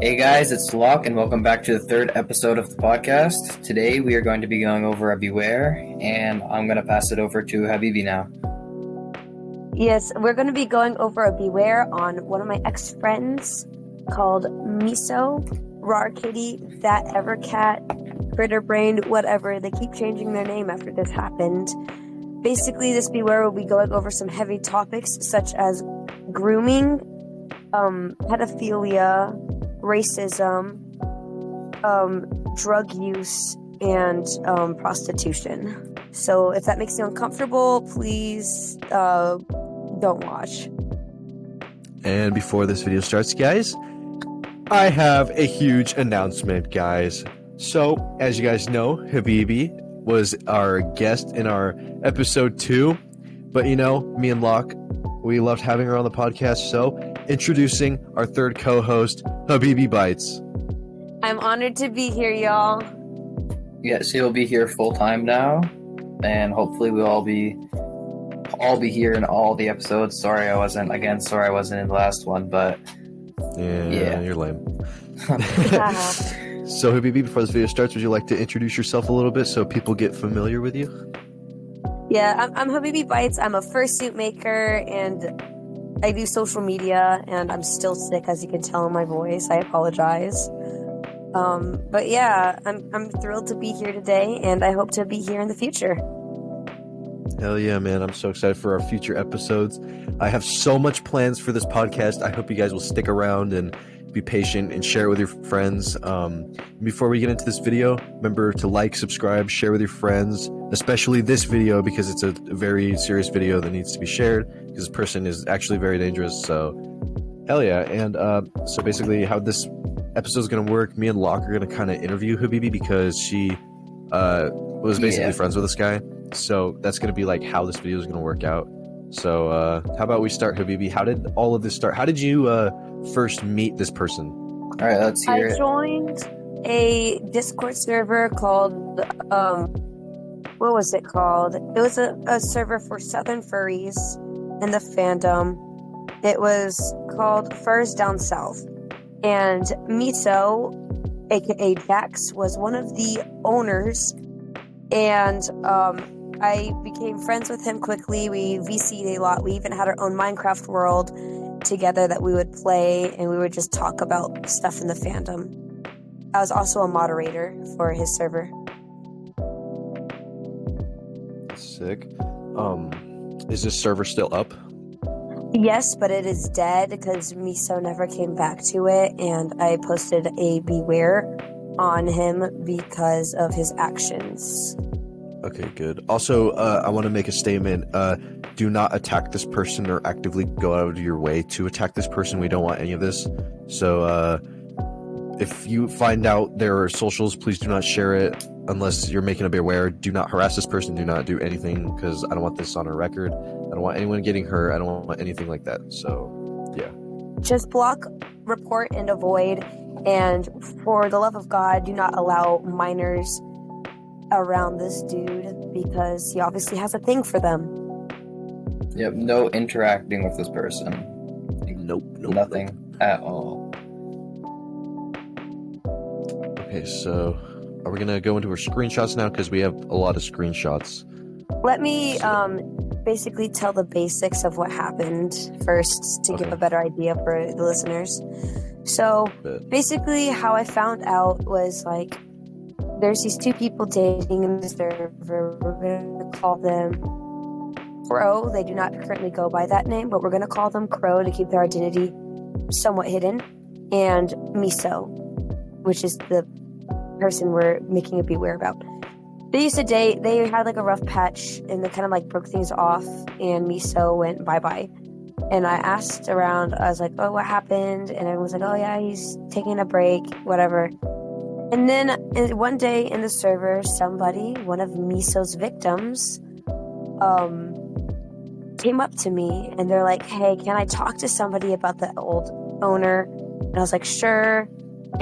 Hey guys, it's Locke, and welcome back to the third episode of the podcast. Today we are going to be going over a Beware, and I'm going to pass it over to Habibi now. Yes, we're going to be going over a Beware on one of my ex-friends called Miso, Rar Kitty, That Ever Cat, Critter Brain, whatever. They keep changing their name after this happened. Basically, this Beware will be going over some heavy topics such as grooming, pedophilia, racism, drug use, and prostitution. So if that makes you uncomfortable, please don't watch. And before this video starts, guys, I have a huge announcement, guys. So, as you guys know, Habibi was our guest in our episode 2. But you know, me and Locke, we loved having her on the podcast. So, introducing our third co-host, Habibi Bites. I'm honored to be here, y'all. Yes, he'll be here full time now, and hopefully we'll all be here in all the episodes. Sorry I wasn't in the last one, but yeah. You're lame. So, Habibi, before this video starts, would you like to introduce yourself a little bit so people get familiar with you? Yeah, I'm Habibi Bites. I'm a fursuit maker, and I do social media, and I'm still sick, as you can tell in my voice. I apologize. But yeah, I'm thrilled to be here today, and I hope to be here in the future. Hell yeah, man. I'm so excited for our future episodes. I have so much plans for this podcast. I hope you guys will stick around and be patient and share it with your friends. Before we get into this video, remember to like, subscribe, share with your friends, especially this video because it's a very serious video that needs to be shared because this person is actually very dangerous. So, hell yeah. And so basically how this episode is going to work, me and Locke are going to kind of interview Habibi because she was basically friends with this guy. So that's going to be like how this video is going to work out. So how about we start, Habibi? How did all of this start? How did you first meet this person? All right, let's hear it. I joined a Discord server called, what was it called? It was a server for Southern furries in the fandom. It was called Furs Down South. And Miso, aka Jax, was one of the owners. And I became friends with him quickly. We VC'd a lot. We even had our own Minecraft world together that we would play, and we would just talk about stuff in the fandom. I was also a moderator for his server. Sick. Is this server still up? Yes, but it is dead because Miso never came back to it, and I posted a Beware on him because of his actions. Okay, good. Also, I want to make a statement. Do not attack this person or actively go out of your way to attack this person. We don't want any of this. So, if you find out their socials, please do not share it unless you're making a Beware. Do not harass this person. Do not do anything because I don't want this on a record. I don't want anyone getting hurt. I don't want anything like that. So, yeah. Just block, report, and avoid. And for the love of God, do not allow minors around this dude because he obviously has a thing for them. Yep, no interacting with this person. Nope. Nothing at all. Okay, so are we going to go into our screenshots now? Because we have a lot of screenshots. Let me basically tell the basics of what happened first to give a better idea for the listeners. So basically how I found out was like there's these two people dating in the server. We're going to call them Crow. They do not currently go by that name, but we're going to call them Crow to keep their identity somewhat hidden. And Miso, which is the person we're making a Beware about. They used to date. They had like a rough patch and they kind of like broke things off, and Miso went bye-bye. And I asked around, I was like, oh, what happened? And everyone was like, oh yeah, he's taking a break, whatever. And then one day in the server, one of Miso's victims, came up to me and they're like, hey, can I talk to somebody about the old owner? And I was like, sure.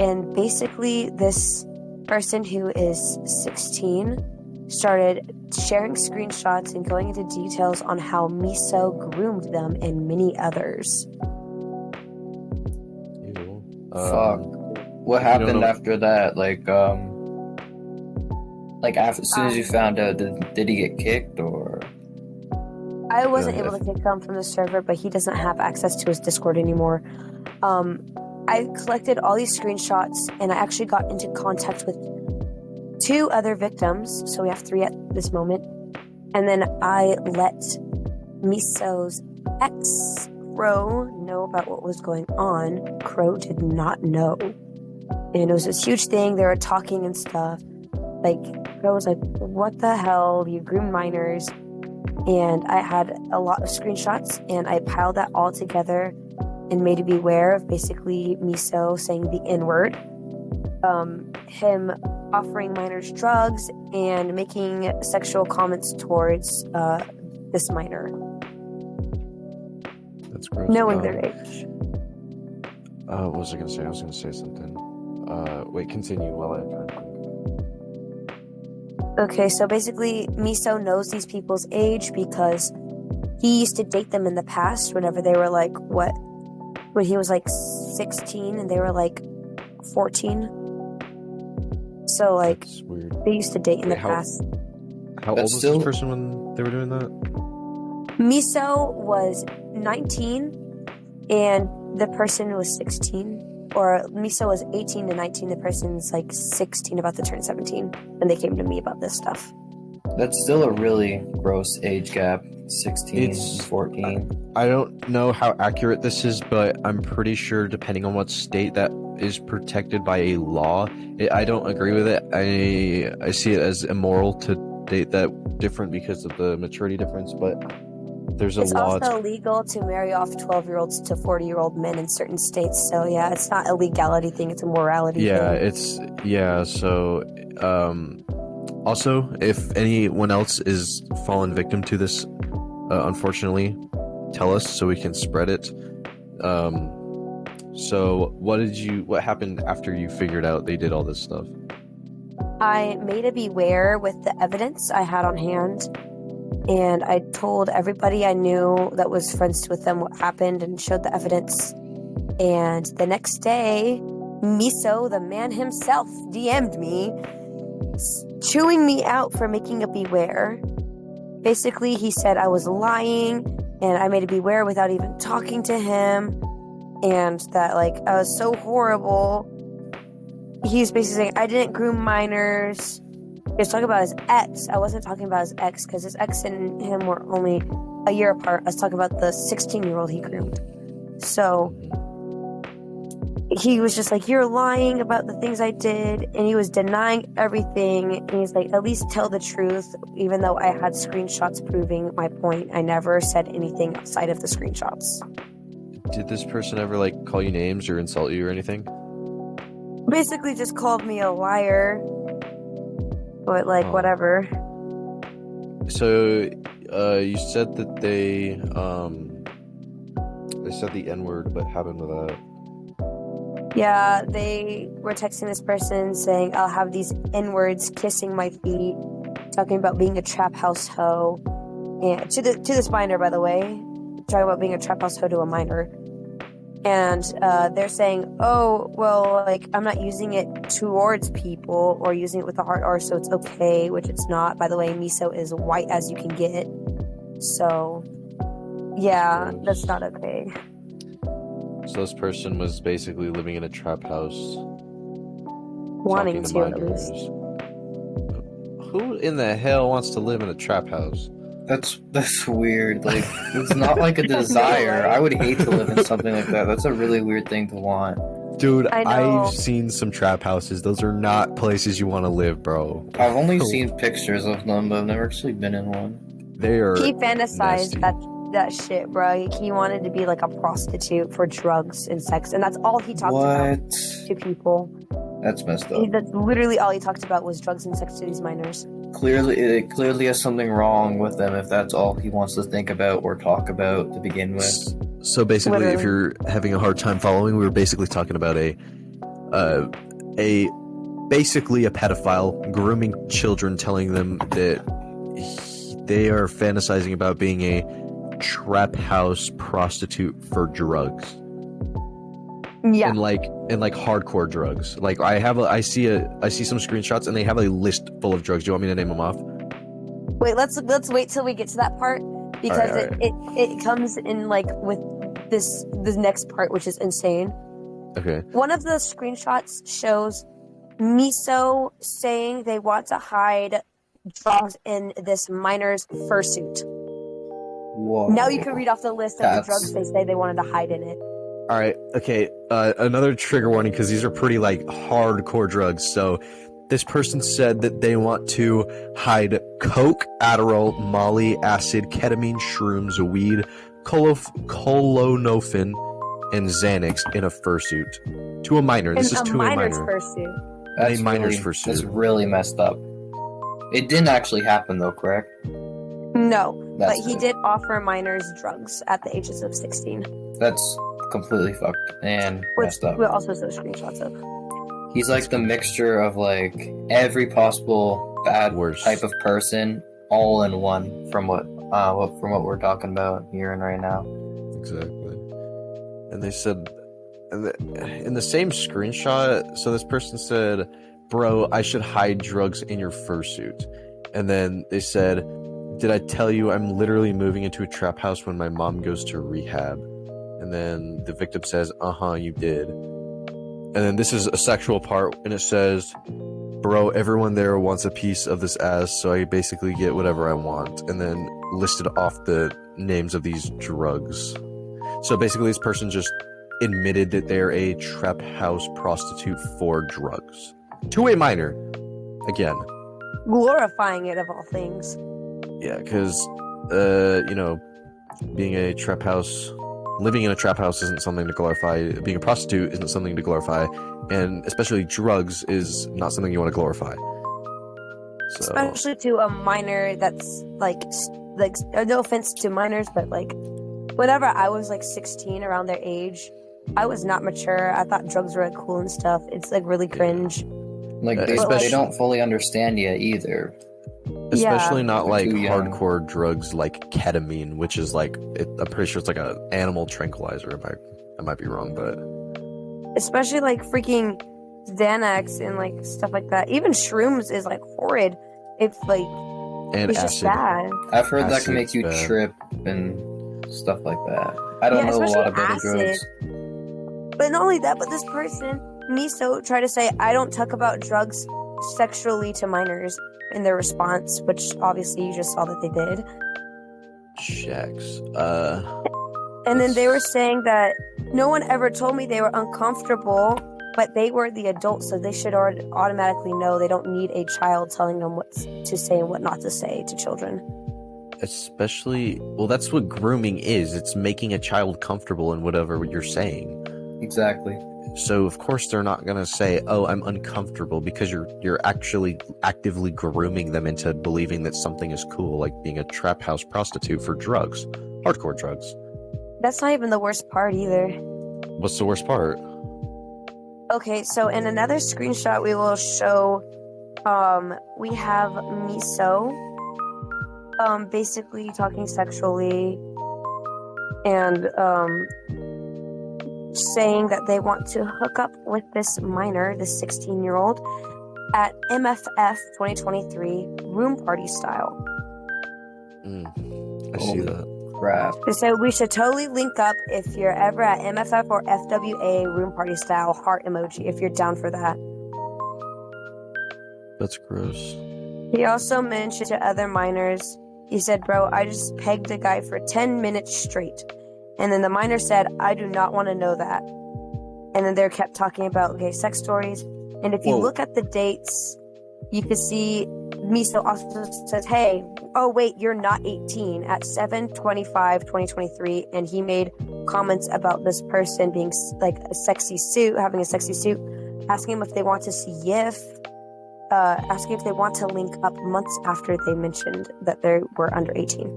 And basically this person who is 16 started sharing screenshots and going into details on how Miso groomed them and many others. Fuck. What If you don't happened know- after that? After, as soon as you found out, did he get kicked or? I wasn't Yeah, able to kick him from the server, but he doesn't have access to his Discord anymore. I collected all these screenshots, and I actually got into contact with 2 other victims, so we have 3 at this moment. And then I let Miso's ex, Crow, know about what was going on. Crow did not know. And it was this huge thing. They were talking and stuff. Like, Crow was like, what the hell? You groom minors. And I had a lot of screenshots, and I piled that all together and made it beware of basically Miso saying the N-word, him offering minors drugs, and making sexual comments towards this minor, That's gross. knowing their age. What was I gonna say? I was gonna say something. Wait, continue while I try to think. Okay, so basically, Miso knows these people's age because he used to date them in the past whenever they were like, when he was like 16 and they were like 14. So, like, That's weird. they used to date in the Wait, past. How old That's was still- this person when they were doing that? Miso was 19 and the person was 16. Or Miso was 18 to 19, the person's like 16, about to turn 17. And they came to me about this stuff. That's still a really gross age gap. 16, It's- 14. I don't know how accurate this is, but I'm pretty sure depending on what state that is protected by a law, I don't agree with it. I see it as immoral to date that different because of the maturity difference, but there's a It's law. also illegal to marry off 12-year-olds to 40-year-old men in certain states. So, yeah, it's not a legality thing, it's a morality thing. So also, if anyone else is fallen victim to this, unfortunately, tell us so we can spread it. So what happened after you figured out they did all this stuff? I made a beware with the evidence I had on hand. And I told everybody I knew that was friends with them what happened and showed the evidence. And the next day, Miso, the man himself, DM'd me, chewing me out for making a beware. Basically, he said I was lying, and I made a beware without even talking to him, and that, like, I was so horrible. He's basically saying I didn't groom minors. He was talking about his ex. I wasn't talking about his ex, because his ex and him were only a year apart. I was talking about the 16-year-old he groomed. So he was just like, you're lying about the things I did, and he was denying everything. And he's like, at least tell the truth, even though I had screenshots proving my point. I never said anything outside of the screenshots. Did this person ever like call you names or insult you or anything? Basically just called me a liar. But, like, Oh. whatever. So, you said that they said the N-word, but happened with that. Yeah, they were texting this person saying, I'll have these N-words kissing my feet, talking about being a trap house hoe. And to this minor, by the way, talking about being a trap house hoe to a minor. And they're saying, oh, well, like, I'm not using it towards people or using it with a hard R, so it's okay, which it's not. By the way, Miso is white as you can get. So, yeah, that's not okay. So this person was basically living in a trap house, Wanting talking to, at least. minors. Who in the hell wants to live in a trap house? That's weird. Like, it's not like a desire. right? I would hate to live in something like that. That's a really weird thing to want. Dude, I know. I've seen some trap houses. Those are not places you want to live, bro. I've only seen pictures of them, but I've never actually been in one. They are He fantasized nasty. that shit, bro. He wanted to be like a prostitute for drugs and sex, and that's all he talked about What? to people. That's messed up. That's literally all he talked about was drugs and sex to these minors. It clearly has something wrong with them if that's all he wants to think about or talk about to begin with. So basically, if Literally. you're having a hard time following, we were basically talking about basically a pedophile grooming children, telling them that they are fantasizing about being a trap house prostitute for drugs. Yeah. and like hardcore drugs. Like I see some screenshots and they have a list full of drugs. Do you want me to name them off? Wait, let's wait till we get to that part because All right. it comes in like with this next part, which is insane. Okay. One of the screenshots shows Miso saying they want to hide drugs in this miner's fursuit. Whoa. Now you can read off the list of the drugs they say they wanted to hide in it. All right. Okay. Another trigger warning because these are pretty like hardcore drugs. So this person said that they want to hide coke, Adderall, Molly, acid, ketamine, shrooms, weed, Kolonofin, and Xanax in a fursuit to a minor. This is to a miner's minor. fursuit. That's a miner's really, fursuit. That's really messed up. It didn't actually happen though, correct? No, That's but he good. did offer minors drugs at the ages of 16. That's completely fucked and Which messed up. we also saw screenshots of. He's like the mixture of like every possible bad Worse. type of person all in one from what we're talking about here and right now. Exactly. And they said in the same screenshot, so this person said, "Bro, I should hide drugs in your fursuit." And then they said, "Did I tell you I'm literally moving into a trap house when my mom goes to rehab?" And then the victim says, "Uh-huh, you did." And then this is a sexual part, and it says, "Bro, everyone there wants a piece of this ass, so I basically get whatever I want." And then listed off the names of these drugs. So basically this person just admitted that they're a trap house prostitute for drugs. To a minor. Again. Glorifying it of all things. Yeah, because, being a trap house, living in a trap house isn't something to glorify. Being a prostitute isn't something to glorify. And especially drugs is not something you want to glorify. So. Especially to a minor that's like no offense to minors, but like whenever I was like 16 around their age, I was not mature. I thought drugs were like cool and stuff. It's like really cringe. Like they don't fully understand yet either. Especially not They're like too young. hardcore drugs like ketamine, which is like I'm pretty sure it's like an animal tranquilizer. I might be wrong, but Especially like freaking Xanax and like stuff like that. Even shrooms is like horrid. It's like and it's acid. just bad. I've heard that Acid's can make you bad. trip and stuff like that. I don't know a especially lot about acid. the drugs. But not only that, but this person, Miso, tried to say, "I don't talk about drugs sexually to minors," in their response, which obviously you just saw that they did. Checks. And then they were saying that no one ever told me they were uncomfortable, but they were the adults, so they should automatically know they don't need a child telling them what to say and what not to say to children. Especially, well, that's what grooming is. It's making a child comfortable in whatever you're saying. Exactly. So of course they're not gonna say, "Oh, I'm uncomfortable," because you're actually actively grooming them into believing that something is cool, like being a trap house prostitute for drugs, hardcore drugs. That's not even the worst part either. What's the worst part? Okay, so in another screenshot we will show, we have Miso, basically talking sexually and, saying that they want to hook up with this minor, this 16-year-old, at MFF 2023 room party style. I see that. Crap. They said we should totally link up if you're ever at MFF or FWA room party style, heart emoji, if you're down for that. That's gross. He also mentioned to other minors, he said, "Bro, I just pegged a guy for 10 minutes straight." And then the minor said, "I do not want to know that." And then they kept talking about gay sex stories. And if you look at the dates, you can see Miso also says, "Hey, oh wait, you're not 18" at 7/25/2023. And he made comments about this person being like a sexy suit, having a sexy suit, asking him if they want to see YIF, asking if they want to link up months after they mentioned that they were under 18.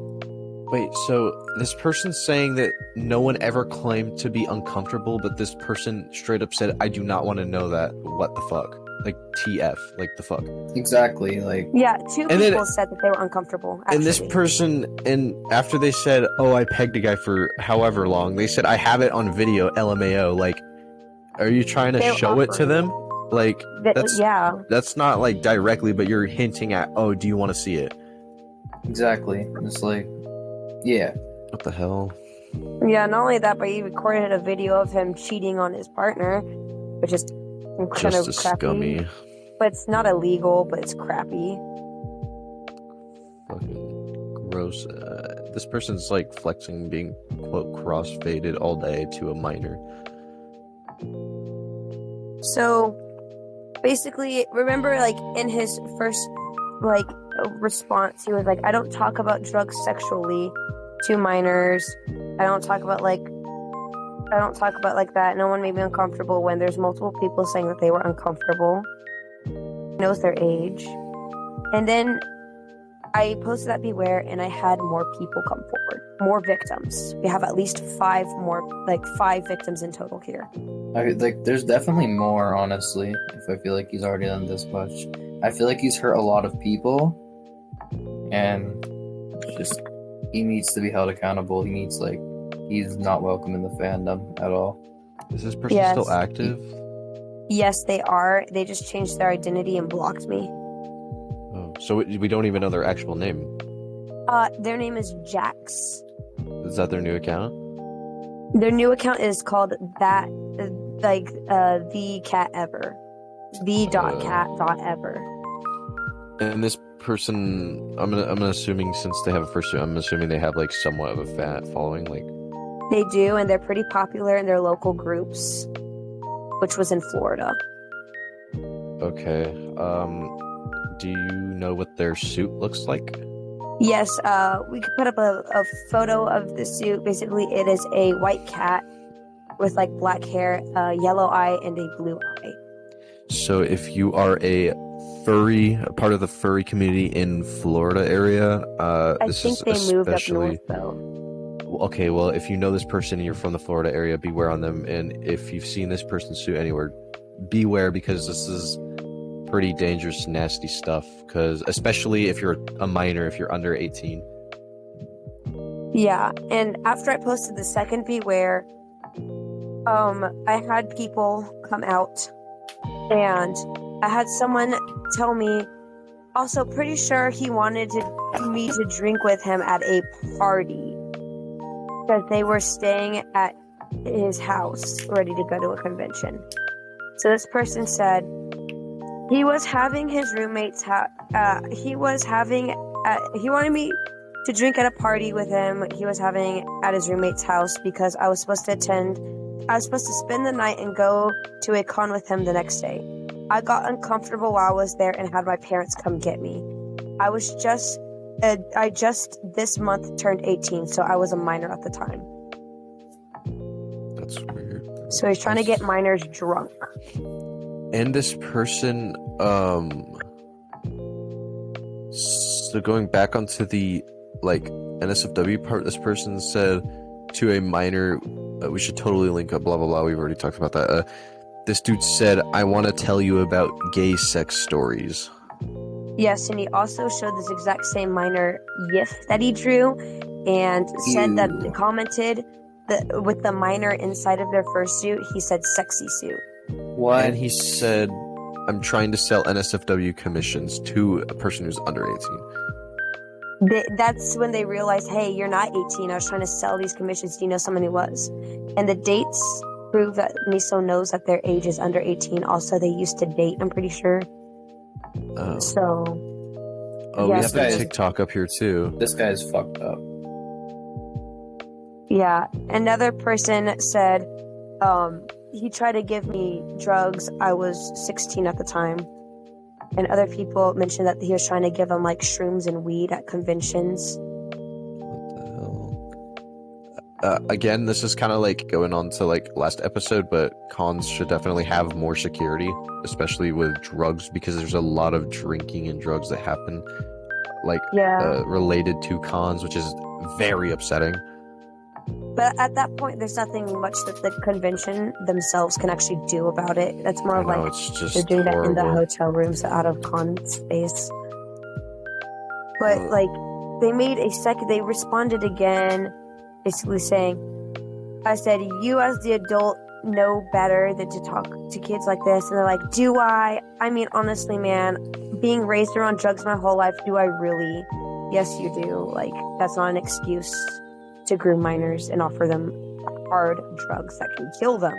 Wait, so this person's saying that no one ever claimed to be uncomfortable, but this person straight up said, "I do not want to know that." What the fuck? Like, TF. Like, the fuck? Exactly. Like, Yeah, two And people then- said that they were uncomfortable, actually. And this person, and after they said, "Oh, I pegged a guy for however long," they said, "I have it on video, LMAO." Like, Are you trying to They're show it to offering them? Like, Yeah. that's not like directly, but you're hinting at, oh, do you want to see it? Exactly. It's like, yeah. What the hell? Yeah, not only that, but he recorded a video of him cheating on his partner, which is kind Just of as crappy. scummy. But it's not illegal, but it's crappy. Fucking gross. This person's like flexing being, quote, crossfaded all day to a minor. So basically, remember, like, in his first, like, response, he was like, I don't talk about drugs sexually to minors. I don't talk about like that. No one made me uncomfortable when there's multiple people saying that they were uncomfortable. Knows their age. And then I posted that beware, and I had more people come forward. More victims. We have at least 5 victims in total here. There's definitely more, honestly, if I feel like he's already done this much. I feel like he's hurt a lot of people, and just, he needs to be held accountable. He's not welcome in the fandom at all. Is this person Yes. still active? Yes, they are. They just changed their identity and blocked me. Oh, so we don't even know their actual name. Their name is Jax. Is that their new account? Their new account is called the cat ever. The.cat.ever. And this person, I'm gonna assuming, since they have a first name, I'm assuming they have like somewhat of a fat following. Like, They do, and they're pretty popular in their local groups, which was in Florida. okay. Do you know what their suit looks like? Yes, we could put up a photo of the suit. Basically, it is a white cat with like black hair, a yellow eye, and a blue eye. So if you are a part of the furry community in Florida area, I this think is they moved up especially north though. okay. Well, if you know this person and you're from the Florida area, beware on them. And if you've seen this person's suit anywhere, beware, because this is pretty dangerous, nasty stuff. Because especially if you're a minor, if you're under 18. Yeah, and after I posted the second beware, I had people come out, and I had someone tell me, also pretty sure he wanted me to drink with him at a party, because they were staying at his house, ready to go to a convention. So this person said he was having his roommate's he wanted me to drink at a party with him he was having at his roommate's house, because I was supposed to spend the night and go to a con with him the next day. I got uncomfortable while I was there and had my parents come get me. I just this month turned 18, so I was a minor at the time. That's weird. So he's trying to get minors drunk. And this person, so going back onto the like NSFW part, this person said to a minor, we should totally link up, blah blah blah. We've already talked about that. This dude said, I want to tell you about gay sex stories. Yes, and he also showed this exact same minor GIF that he drew, and said that commented that with the minor inside of their fursuit, he said sexy suit. What? And he said, I'm trying to sell NSFW commissions to a person who's under 18. That's when they realized, hey, you're not 18. I was trying to sell these commissions. Do you know someone who was? And the dates prove that Miso knows that their age is under 18. Also, they used to date, I'm pretty sure. Oh. So. Oh, yeah, we have so a TikTok up here too. This guy's fucked up. Yeah. Another person said, he tried to give me drugs. I was 16 at the time. And other people mentioned that he was trying to give them like shrooms and weed at conventions. What the hell? Again, this is kind of like going on to like last episode, but cons should definitely have more security, especially with drugs, because there's a lot of drinking and drugs that happen like related to cons, which is very upsetting. But at that point, there's nothing much that the convention themselves can actually do about it. That's more of like it's just they're doing horrible. that in the hotel rooms out of con space. But like they responded again, basically saying, I said, you as the adult know better than to talk to kids like this. And they're like, do I? I mean, honestly, man, being raised around drugs my whole life, do I really? Yes, you do. Like, that's not an excuse to groom minors and offer them hard drugs that can kill them.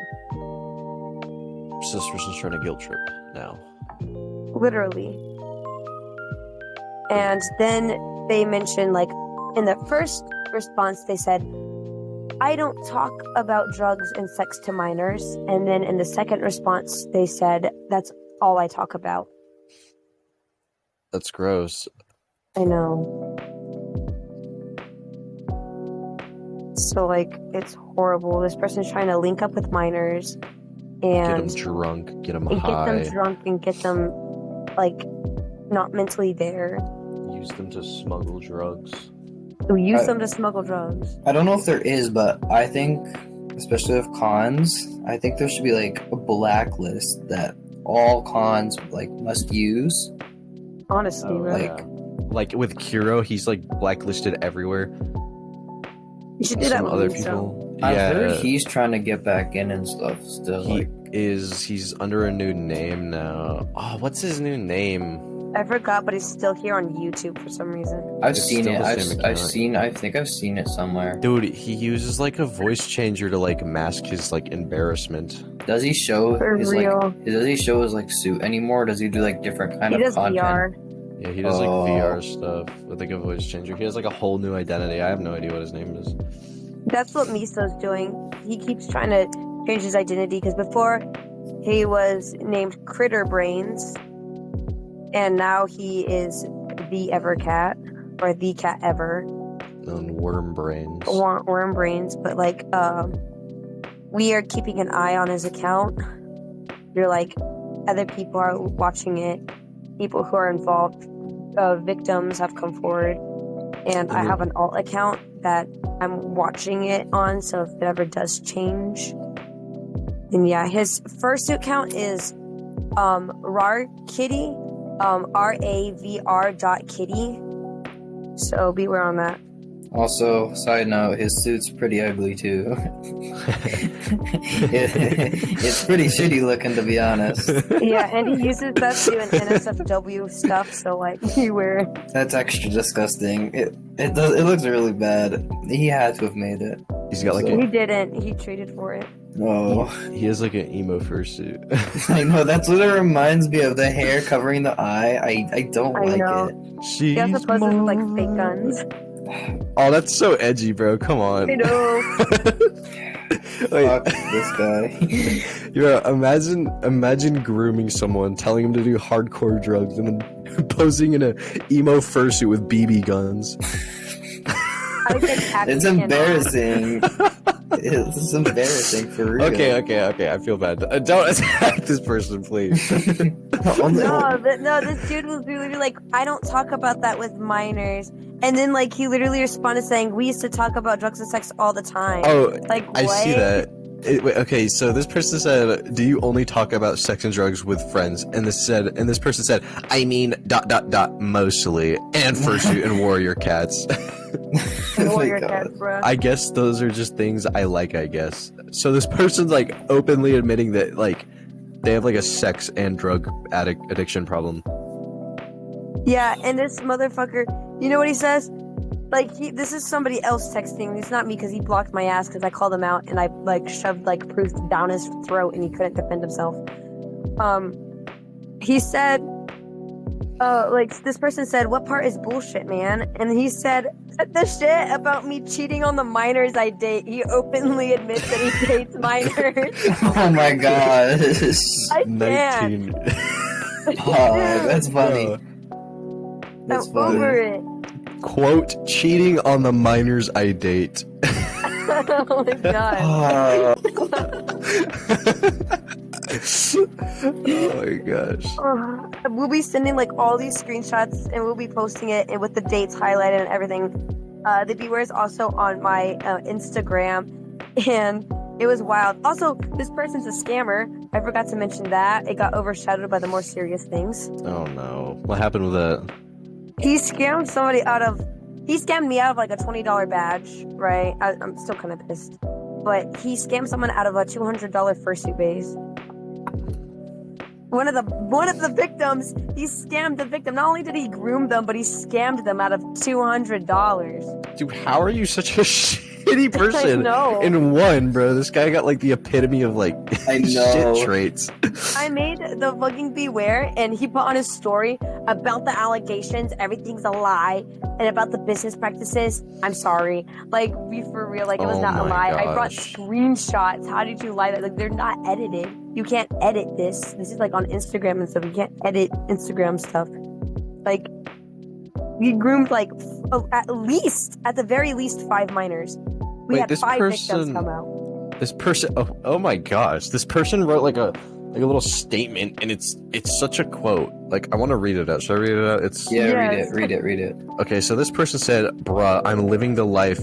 So this person's trying to guilt trip now. Literally. And then they mentioned, like, in the first response, they said, I don't talk about drugs and sex to minors. And then in the second response, they said, that's all I talk about. That's gross. I know. So, like, it's horrible. This person's trying to link up with minors and Get them drunk, get them and high. get them drunk and get them, like, not mentally there. Use them to smuggle drugs. We use them to smuggle drugs. I don't know if there is, but I think, especially with cons, I think there should be like a blacklist that all cons like must use. Honestly, right? Like with Kiro, he's like blacklisted everywhere. You should do that with other Miso. people. I Yeah, heard he's trying to get back in and stuff still. he's under a new name now. Oh, what's his new name? I forgot, but he's still here on YouTube for some reason. I've It's seen still it. the same account. I think I've seen it somewhere. Dude, he uses like a voice changer to like mask his like embarrassment. Does he show For his real. like? Does he show his like suit anymore? Or does he do like different kind He of does content? VR. Yeah, he does like Oh. VR stuff with like a voice changer. He has like a whole new identity. I have no idea what his name is. That's what Miso's doing. He keeps trying to change his identity because before he was named Critter Brains, and now he is the Ever Cat or the Cat Ever. On Worm Brains. Worm Brains, but like we are keeping an eye on his account. You're like other people are watching it. People who are involved, victims have come forward, and I have an alt account that I'm watching it on. So if it ever does change, then yeah, his first account is Rar Kitty, RAVR.kitty. So beware on that. Also, side note, his suit's pretty ugly too. It's pretty shitty looking, to be honest. Yeah, and he uses that to do an NSFW stuff. So like, beware. That's extra disgusting. It looks really bad. He had to have made it. He's got like So- He didn't. He traded for it. Oh, he has like an emo fursuit. I know. That's what it reminds me of. The hair covering the eye. I don't I like know. it. He also poses with like fake guns. Oh, that's so edgy, bro. Come on. I know. Wait, Fuck this guy. yeah, imagine grooming someone, telling him to do hardcore drugs, and then posing in a emo fursuit with BB guns. I can actually It's embarrassing. It's embarrassing for real. Okay, I feel bad. Don't attack this person, please. No, this dude was literally like, I don't talk about that with minors. And then, like, he literally responded saying, we used to talk about drugs and sex all the time. Oh, like, I what? see that. Wait, okay, so this person said, "Do you only talk about sex and drugs with friends?" And this person said, "I mean, ... mostly, and fursuit and warrior cats." Warrior Oh my cat, God. bro. I guess those are just things I like. I guess so. This person's like openly admitting that like they have like a sex and drug addiction problem. Yeah, and this motherfucker, you know what he says? Like, this is somebody else texting. It's not me because he blocked my ass because I called him out and I, like, shoved, like, proof down his throat and he couldn't defend himself. He said, like, this person said, what part is bullshit, man? And he said, the shit about me cheating on the minors I date. He openly admits that he dates minors. Oh my god. I can't. 19. Oh, that's funny. Bro. That's I'm funny. over it. Quote, cheating on the minors I date. Oh my god. Oh my gosh. We'll be sending like all these screenshots and we'll be posting it and with the dates highlighted and everything. The beware is also on my Instagram and it was wild. Also, this person's a scammer. I forgot to mention that. It got overshadowed by the more serious things. Oh no. What happened with that? He scammed me out of like a $20 badge, right? I'm still kind of pissed. but he scammed someone out of a $200 fursuit base. One of the victims, he scammed the victim. Not only did he groom them, but he scammed them out of $200. Dude, how are you such a shitty person? I know. In one, bro. This guy got like the epitome of like I know. shit traits. I made the fucking beware, and he put on his story about the allegations, everything's a lie, and about the business practices. I'm sorry. Like, be for real. Like, it was Oh not a my lie. I brought gosh. screenshots. How did you lie that? Like, they're not edited. You can't edit this. This is like on Instagram and stuff. You can't edit Instagram stuff. Like, we groomed like at the very least 5 minors. We Wait, had this 5 victims person- come out. This person, oh my gosh, this person wrote like a little statement, and it's such a quote. Like, I want to read it out. Should I read it out? It's Yeah, Yes. read it. okay. So this person said, "Bruh, I'm living the life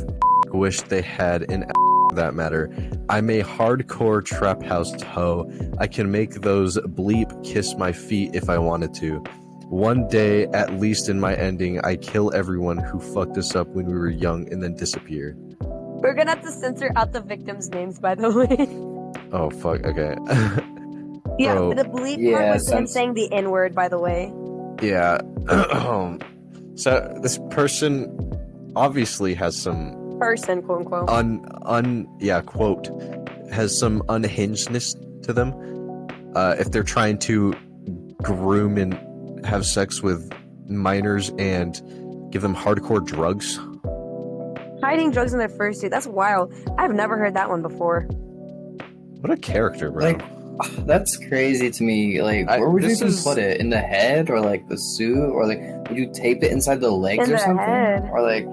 wish they had in for that matter. I'm a hardcore trap house hoe. I can make those bleep kiss my feet if I wanted to. One day, at least in my ending, I kill everyone who fucked us up when we were young and then disappear." We're gonna have to censor out the victims' names, by the way. Oh fuck. Okay. Yeah, Bro. the bleep Yeah, part was him since- saying the N-word, by the way. Yeah. So this person obviously has some Person, quote unquote. quote, has some unhingedness to them. If they're trying to groom and have sex with minors and give them hardcore drugs. Hiding drugs in their fursuit. That's wild. I've never heard that one before. What a character, bro. Like, that's crazy to me. Like, I- where would you this even is- put it? In the head, or like the suit, or like would you tape it inside the legs In or the something, head. or like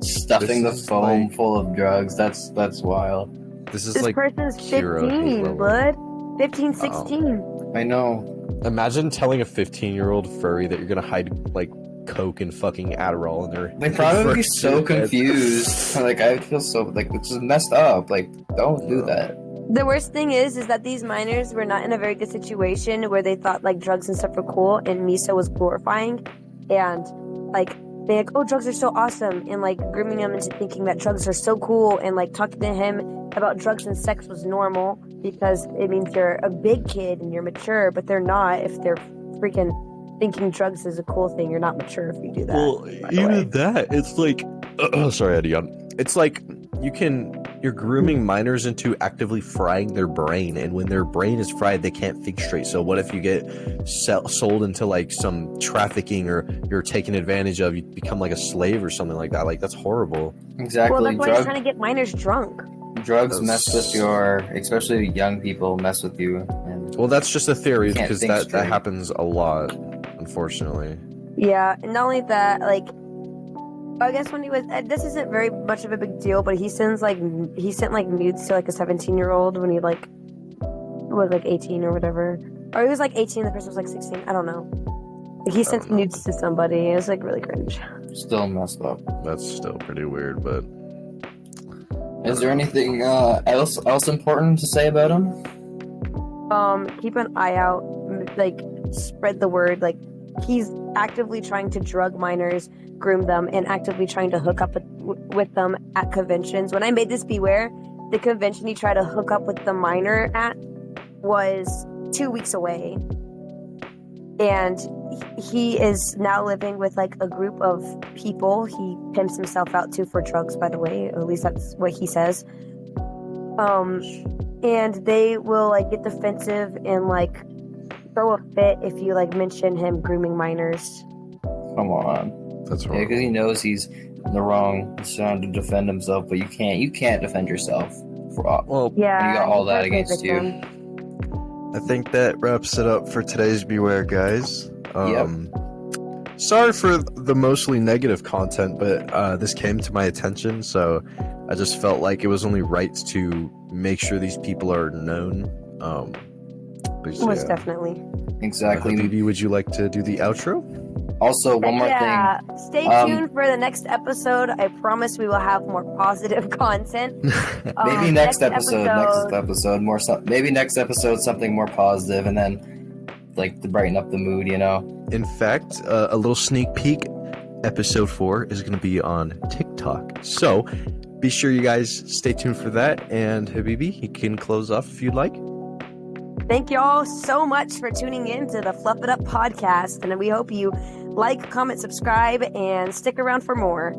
stuffing the This is foam like- full of drugs? That's wild. This is This like person's hero hate 15, level. bud. 15, 16. I know. Imagine telling a 15-year-old furry that you're gonna hide like coke and fucking Adderall in their. They probably be so fursuit head. confused. Like, I feel so like it's just messed up. Like, don't do that. The worst thing is that these minors were not in a very good situation where they thought like drugs and stuff were cool, and Miso was glorifying and like being like, oh, drugs are so awesome, and like grooming them into thinking that drugs are so cool, and like talking to him about drugs and sex was normal because it means you're a big kid and you're mature, but they're not if they're freaking thinking drugs is a cool thing. You're not mature if you do that. Well, by the way. even that, it's like, sorry, I had to yawn. It's like you're grooming minors into actively frying their brain, and when their brain is fried, they can't think straight. So what if you get sold into like some trafficking, or you're taken advantage of? You become like a slave or something like that. Like, that's horrible. Exactly. Well, that's why he's trying to get minors drunk. Drugs That's- mess with your, especially young people, mess with you. And Well, that's just a theory, Can't because think that straight. happens a lot, unfortunately. Yeah, and not only that, like, I guess when he was, this isn't very much of a big deal, but he sent like nudes to like a 17-year-old when he like was like 18 or whatever, or he was like 18, the person was like 16. I don't know. Like, he sent know. nudes to somebody. It was like really cringe. still messed up. That's still pretty weird, but Is there anything else important to say about him? Keep an eye out. Like, spread the word. Like, he's actively trying to drug minors, groom them, and actively trying to hook up with them at conventions. When I made this beware, the convention he tried to hook up with the minor at was 2 weeks away, and he is now living with like a group of people he pimps himself out to for drugs, by the way, or at least that's what he says. And they will like get defensive and like throw a fit if you like mention him grooming minors. Come on. that's Yeah, wrong. because he knows he's in the wrong. He's trying to defend himself, but you can't defend yourself. Well, Yeah, You got all he's that a great against you. victim. I think that wraps it up for today's Beware, guys. Sorry for the mostly negative content, but this came to my attention, so I just felt like it was only right to make sure these people are known. But Most yeah. definitely. Exactly. Habibi, would you like to do the outro? Also, one more Yeah, thing. stay tuned for the next episode. I promise we will have more positive content. Maybe next episode more. Maybe next episode something more positive, and then like to brighten up the mood. You know. In fact, a little sneak peek. Episode 4 is going to be on TikTok. So be sure you guys stay tuned for that. And Habibi, you can close off if you'd like. Thank you all so much for tuning in to the Fluff It Up podcast. And we hope you like, comment, subscribe, and stick around for more.